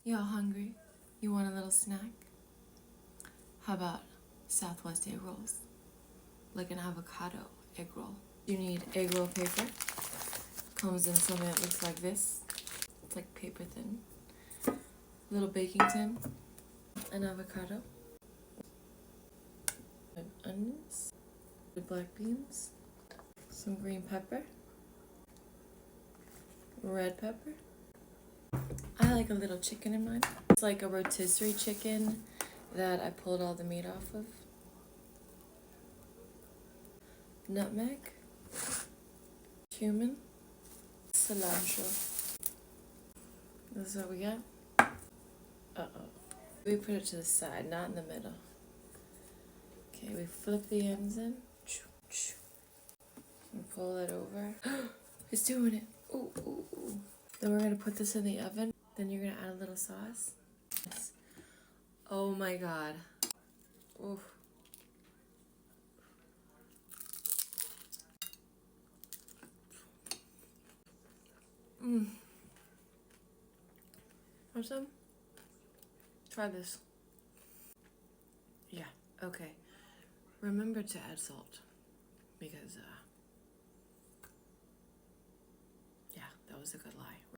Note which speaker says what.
Speaker 1: Y'all hungry? You want a little snack? How about Southwest egg rolls? Like an avocado egg roll. You need egg roll paper. Comes in something that looks like this. It's like paper thin. Little baking tin. An avocado. Onions. Black beans. Some green pepper. Red pepper. I like a little chicken in mine. It's like a rotisserie chicken that I pulled all the meat off of. Nutmeg. Cumin. Cilantro. This is what we got. Uh-oh. We put it to the side, not in the middle. Okay, we flip the ends in. And pull it over. It's doing it. Ooh, ooh, ooh. Then we're gonna put this in the oven. Then you're gonna add a little sauce. Yes. Oh my god. Oof. Mmm. Want some? Try this. Yeah, okay. Remember to add salt. Because, yeah, that was a good lie.